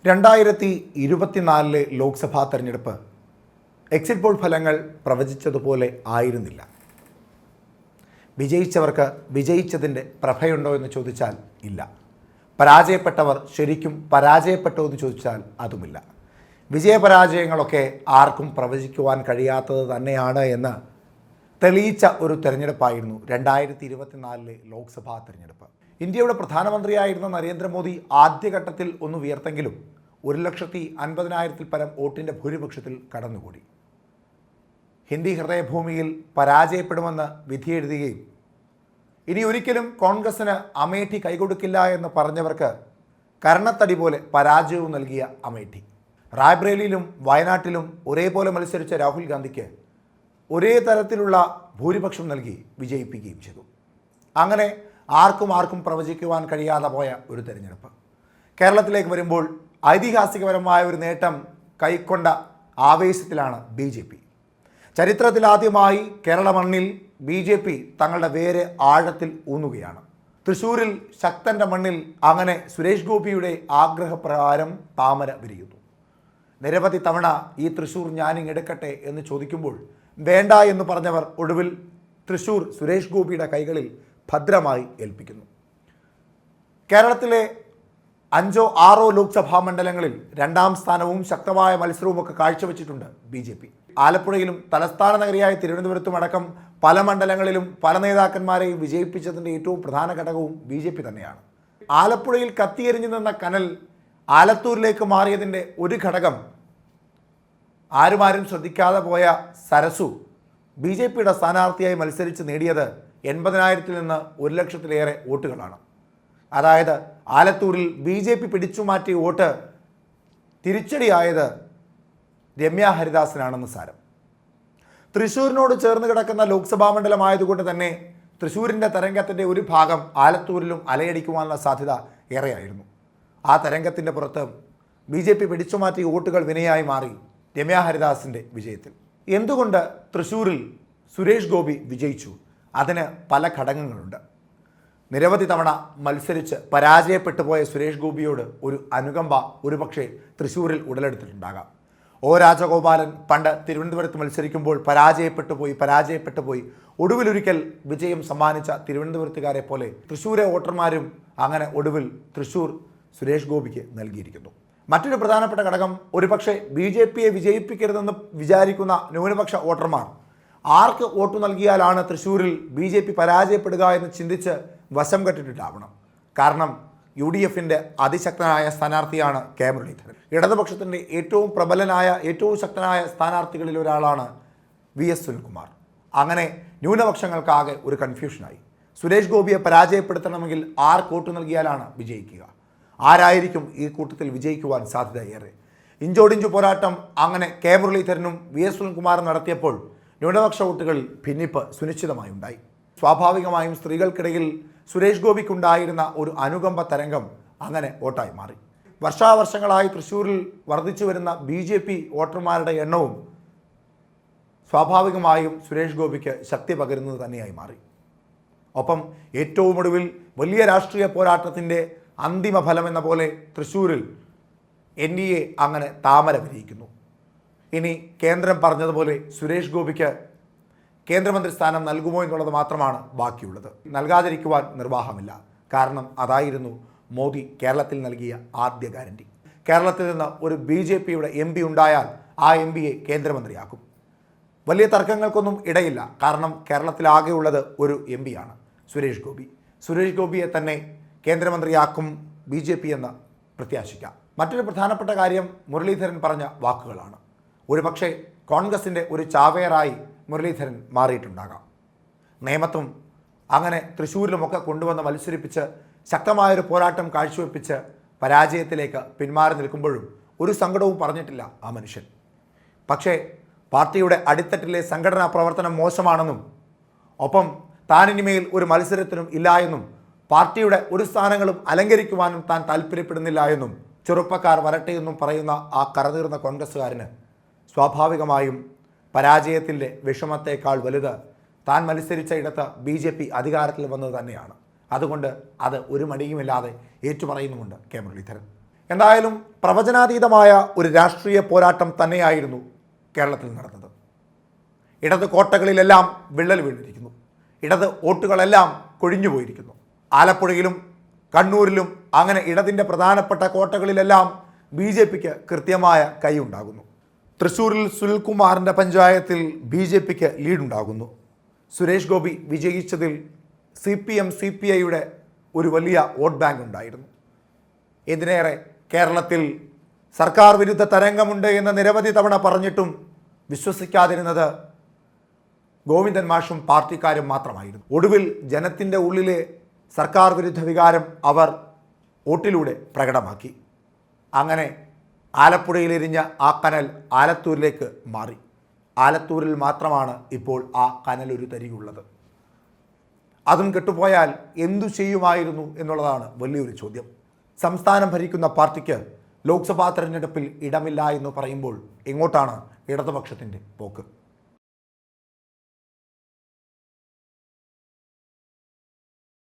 2024 ലോക്സഭാ തെരഞ്ഞെടുപ്പ് exit poll ഫലങ്ങൾ പ്രവചിച്ചതുപോലെ ആയിരുന്നില്ല. വിജയിച്ചവർക്ക് വിജയിച്ചതിൻ്റെ പ്രഭയുണ്ടോ എന്ന് ചോദിച്ചാൽ ഇല്ല. പരാജയപ്പെട്ടവർ ശരിക്കും പരാജയപ്പെട്ടോ എന്ന് ചോദിച്ചാൽ അതുമില്ല. വിജയപരാജയങ്ങളൊക്കെ ആർക്കും പ്രവചിക്കുവാൻ കഴിയാത്തത് തന്നെയാണ് എന്ന് തെളിയിച്ച ഒരു തെരഞ്ഞെടുപ്പായിരുന്നു 2024 ലോക്സഭാ തെരഞ്ഞെടുപ്പ്. ഇന്ത്യയുടെ പ്രധാനമന്ത്രിയായിരുന്ന നരേന്ദ്രമോദി ആദ്യഘട്ടത്തിൽ ഒന്ന് ഉയർത്തെങ്കിലും 1,50,000 പരം വോട്ടിൻ്റെ ഭൂരിപക്ഷത്തിൽ കടന്നുകൂടി. ഹിന്ദി ഹൃദയഭൂമിയിൽ പരാജയപ്പെടുമെന്ന് വിധിയെഴുതുകയും ഇനി ഒരിക്കലും കോൺഗ്രസിന് അമേഠി കൈകൊടുക്കില്ല എന്ന് പറഞ്ഞവർക്ക് കർണത്തടി പോലെ പരാജയവും നൽകിയ അമേഠി. റായ്ബറേലിയിലും വയനാട്ടിലും ഒരേപോലെ മത്സരിച്ച രാഹുൽ ഗാന്ധിക്ക് ഒരേ തരത്തിലുള്ള ഭൂരിപക്ഷം നൽകി വിജയിപ്പിക്കുകയും ചെയ്തു. അങ്ങനെ ആർക്കും പ്രവചിക്കുവാൻ കഴിയാതെ പോയ ഒരു തെരഞ്ഞെടുപ്പ്. കേരളത്തിലേക്ക് വരുമ്പോൾ ഐതിഹാസികപരമായ ഒരു നേട്ടം കൈക്കൊണ്ട ആവേശത്തിലാണ് BJP. ചരിത്രത്തിലാദ്യമായി കേരള മണ്ണിൽ BJP തങ്ങളുടെ വേര് ആഴത്തിൽ ഊന്നുകയാണ്. തൃശ്ശൂരിൽ ശക്തൻ്റെ മണ്ണിൽ അങ്ങനെ സുരേഷ് ഗോപിയുടെ ആഗ്രഹപ്രകാരം താമര വിരിയുന്നു. നിരവധി തവണ ഈ തൃശ്ശൂർ ഞാനിങ്ങെടുക്കട്ടെ എന്ന് ചോദിക്കുമ്പോൾ വേണ്ട എന്ന് പറഞ്ഞവർ ഒടുവിൽ തൃശ്ശൂർ സുരേഷ് ഗോപിയുടെ കൈകളിൽ ഭദ്രമായി ഏൽപ്പിക്കുന്നു. കേരളത്തിലെ 5-6 ലോക്സഭാ മണ്ഡലങ്ങളിൽ 2ാം സ്ഥാനവും ശക്തമായ മത്സരവുമൊക്കെ കാഴ്ചവെച്ചിട്ടുണ്ട് BJP. ആലപ്പുഴയിലും തലസ്ഥാന നഗരിയായ തിരുവനന്തപുരത്തും അടക്കം പല മണ്ഡലങ്ങളിലും പല നേതാക്കന്മാരെയും വിജയിപ്പിച്ചതിൻ്റെ ഏറ്റവും പ്രധാന ഘടകവും BJP തന്നെയാണ്. ആലപ്പുഴയിൽ കത്തിയെരിഞ്ഞു നിന്ന കനൽ ആലത്തൂരിലേക്ക് മാറിയതിൻ്റെ ഒരു ഘടകം ആരും ശ്രദ്ധിക്കാതെ പോയ സരസു BJPയുടെ സ്ഥാനാർത്ഥിയായി മത്സരിച്ച് നേടിയത് 80,000 നിന്ന് 1,00,000-ലേറെ വോട്ടുകളാണ്. അതായത് ആലത്തൂരിൽ BJP പിടിച്ചുമാറ്റിയ വോട്ട് തിരിച്ചടിയായത് രമ്യ ഹരിദാസിനാണെന്ന് സാരം. തൃശ്ശൂരിനോട് ചേർന്ന് കിടക്കുന്ന ലോക്സഭാ മണ്ഡലമായതുകൊണ്ട് തന്നെ തൃശ്ശൂരിൻ്റെ തരംഗത്തിൻ്റെ ഒരു ഭാഗം ആലത്തൂരിലും അലയടിക്കുവാനുള്ള സാധ്യത ഏറെയായിരുന്നു. ആ തരംഗത്തിൻ്റെ പുറത്ത് BJP പിടിച്ചുമാറ്റിയ വോട്ടുകൾ വിനയായി മാറി രമ്യ ഹരിദാസിൻ്റെ വിജയത്തിൽ. എന്തുകൊണ്ട് തൃശ്ശൂരിൽ സുരേഷ് ഗോപി വിജയിച്ചു? അതിന് പല ഘടകങ്ങളുണ്ട്. നിരവധി തവണ മത്സരിച്ച് പരാജയപ്പെട്ടു പോയ സുരേഷ് ഗോപിയോട് ഒരു അനുകമ്പ ഒരുപക്ഷെ തൃശ്ശൂരിൽ ഉടലെടുത്തിട്ടുണ്ടാകാം. രാജഗോപാലൻ പണ്ട് തിരുവനന്തപുരത്ത് മത്സരിക്കുമ്പോൾ പരാജയപ്പെട്ടു പോയി ഒടുവിലൊരിക്കൽ വിജയം സമ്മാനിച്ച തിരുവനന്തപുരത്തുകാരെ പോലെ തൃശ്ശൂരെ വോട്ടർമാരും അങ്ങനെ ഒടുവിൽ തൃശ്ശൂർ സുരേഷ് ഗോപിക്ക് നൽകിയിരിക്കുന്നു. മറ്റൊരു പ്രധാനപ്പെട്ട ഘടകം ഒരുപക്ഷെ BJPയെ വിജയിപ്പിക്കരുതെന്ന് വിചാരിക്കുന്ന ന്യൂനപക്ഷ വോട്ടർമാർ ആർക്ക് വോട്ട് നൽകിയാലാണ് തൃശ്ശൂരിൽ BJP പരാജയപ്പെടുക എന്ന് ചിന്തിച്ച് വശം കെട്ടിട്ടാവണം. കാരണം UDFൻ്റെ അതിശക്തനായ സ്ഥാനാർത്ഥിയാണ് കെ മുരളീധരൻ. ഇടതുപക്ഷത്തിൻ്റെ ഏറ്റവും പ്രബലനായ ഏറ്റവും ശക്തനായ സ്ഥാനാർത്ഥികളിൽ ഒരാളാണ് VS സുനിൽകുമാർ. അങ്ങനെ ന്യൂനപക്ഷങ്ങൾക്കാകെ ഒരു കൺഫ്യൂഷനായി. സുരേഷ് ഗോപിയെ പരാജയപ്പെടുത്തണമെങ്കിൽ ആർക്ക് വോട്ട് നൽകിയാലാണ് വിജയിക്കുക? ആരായിരിക്കും ഈ കൂട്ടത്തിൽ വിജയിക്കുവാൻ സാധ്യത ഏറെ? ഇഞ്ചോടിഞ്ചു പോരാട്ടം അങ്ങനെ കെ മുരളീധരനും VS സുനിൽകുമാറും നടത്തിയപ്പോൾ ന്യൂനപക്ഷ വോട്ടുകളിൽ ഭിന്നിപ്പ് സുനിശ്ചിതമായി ഉണ്ടായി. സ്വാഭാവികമായും സ്ത്രീകൾക്കിടയിൽ സുരേഷ് ഗോപിക്കുണ്ടായിരുന്ന ഒരു അനുകമ്പ തരംഗം അങ്ങനെ വോട്ടായി മാറി. വർഷാവർഷങ്ങളായി തൃശ്ശൂരിൽ വർദ്ധിച്ചു വരുന്ന BJP വോട്ടർമാരുടെ എണ്ണവും സ്വാഭാവികമായും സുരേഷ് ഗോപിക്ക് ശക്തി പകരുന്നത് തന്നെയായി മാറി. ഒപ്പം ഏറ്റവും ഒടുവിൽ വലിയ രാഷ്ട്രീയ പോരാട്ടത്തിൻ്റെ അന്തിമ ഫലം എന്ന പോലെ തൃശ്ശൂരിൽ NDA അങ്ങനെ താമര വിരിയിക്കുന്നു. ഇനി കേന്ദ്രം പറഞ്ഞതുപോലെ സുരേഷ് ഗോപിക്ക് കേന്ദ്രമന്ത്രി സ്ഥാനം നൽകുമോ എന്നുള്ളത് മാത്രമാണ് ബാക്കിയുള്ളത്. നൽകാതിരിക്കുവാൻ നിർവാഹമില്ല. കാരണം അതായിരുന്നു മോദി കേരളത്തിൽ നൽകിയ ആദ്യ ഗ്യാരണ്ടി. കേരളത്തിൽ നിന്ന് ഒരു BJPയുടെ MP ഉണ്ടായാൽ ആ MPയെ കേന്ദ്രമന്ത്രിയാക്കും. വലിയ തർക്കങ്ങൾക്കൊന്നും ഇടയില്ല. കാരണം കേരളത്തിലാകെയുള്ളത് ഒരു MP-യാണ്, സുരേഷ് ഗോപി. സുരേഷ് ഗോപിയെ തന്നെ കേന്ദ്രമന്ത്രിയാക്കും BJP എന്ന് പ്രത്യാശിക്കാം. മറ്റൊരു പ്രധാനപ്പെട്ട കാര്യം മുരളീധരൻ പറഞ്ഞ വാക്കുകളാണ്. ഒരുപക്ഷെ കോൺഗ്രസിൻ്റെ ഒരു ചാവേറായി മുരളീധരൻ മാറിയിട്ടുണ്ടാകാം. നേമത്തും അങ്ങനെ തൃശ്ശൂരിലുമൊക്കെ കൊണ്ടുവന്ന് മത്സരിപ്പിച്ച് ശക്തമായൊരു പോരാട്ടം കാഴ്ചവെപ്പിച്ച് പരാജയത്തിലേക്ക് പിന്മാറി നിൽക്കുമ്പോഴും ഒരു സങ്കടവും പറഞ്ഞിട്ടില്ല ആ മനുഷ്യൻ. പക്ഷേ പാർട്ടിയുടെ അടിത്തട്ടിലെ സംഘടനാ പ്രവർത്തനം മോശമാണെന്നും ഒപ്പം താനിനിമേൽ ഒരു മത്സരത്തിനും ഇല്ല എന്നും പാർട്ടിയുടെ ഒരു സ്ഥാനങ്ങളും അലങ്കരിക്കുവാനും താൻ താല്പര്യപ്പെടുന്നില്ല എന്നും ചെറുപ്പക്കാർ വരട്ടെ എന്നും പറയുന്ന ആ കറതീർന്ന കോൺഗ്രസ്സുകാരന് സ്വാഭാവികമായും പരാജയത്തിൻ്റെ വിഷമത്തേക്കാൾ വലുത് താൻ മത്സരിച്ച ഇടത്ത് BJP അധികാരത്തിൽ വന്നത് തന്നെയാണ്. അതുകൊണ്ട് അത് ഒരു മടിയുമില്ലാതെ ഏറ്റുപറയുന്നുമുണ്ട് കെ മുരളീധരൻ. എന്തായാലും പ്രവചനാതീതമായ ഒരു രാഷ്ട്രീയ പോരാട്ടം തന്നെയായിരുന്നു കേരളത്തിൽ നടന്നത്. ഇടത് കോട്ടകളിലെല്ലാം വിള്ളൽ വീണിരിക്കുന്നു. ഇടത് വോട്ടുകളെല്ലാം കൊഴിഞ്ഞു പോയിരിക്കുന്നു. ആലപ്പുഴയിലും കണ്ണൂരിലും അങ്ങനെ ഇടതിൻ്റെ പ്രധാനപ്പെട്ട കോട്ടകളിലെല്ലാം BJPക്ക് കൃത്യമായ കൈയുണ്ടാകുന്നു. തൃശ്ശൂരിൽ സുനിൽകുമാറിൻ്റെ പഞ്ചായത്തിൽ BJPക്ക് ലീഡുണ്ടാകുന്നു. സുരേഷ് ഗോപി വിജയിച്ചതിൽ CPM CPIയുടെ ഒരു വലിയ വോട്ട് ബാങ്ക് ഉണ്ടായിരുന്നു. ഇതിനേറെ കേരളത്തിൽ സർക്കാർ വിരുദ്ധ തരംഗമുണ്ട് എന്ന് നിരവധി തവണ പറഞ്ഞിട്ടും വിശ്വസിക്കാതിരുന്നത് ഗോവിന്ദൻ മാഷും പാർട്ടിക്കാരും മാത്രമായിരുന്നു. ഒടുവിൽ ജനത്തിൻ്റെ ഉള്ളിലെ സർക്കാർ വിരുദ്ധ വികാരം അവർ വോട്ടിലൂടെ പ്രകടമാക്കി. അങ്ങനെ ആലപ്പുഴയിലെരിഞ്ഞ ആ കനൽ ആലത്തൂരിലേക്ക് മാറി. ആലത്തൂരിൽ മാത്രമാണ് ഇപ്പോൾ ആ കനലൊരു തരിയുള്ളത്. അതും കെട്ടുപോയാൽ എന്തു ചെയ്യുമായിരുന്നു എന്നുള്ളതാണ് വലിയൊരു ചോദ്യം. സംസ്ഥാനം ഭരിക്കുന്ന പാർട്ടിക്ക് ലോക്സഭാ തെരഞ്ഞെടുപ്പിൽ ഇടമില്ല എന്ന് പറയുമ്പോൾ എങ്ങോട്ടാണ് ഇടതുപക്ഷത്തിൻ്റെ പോക്ക്?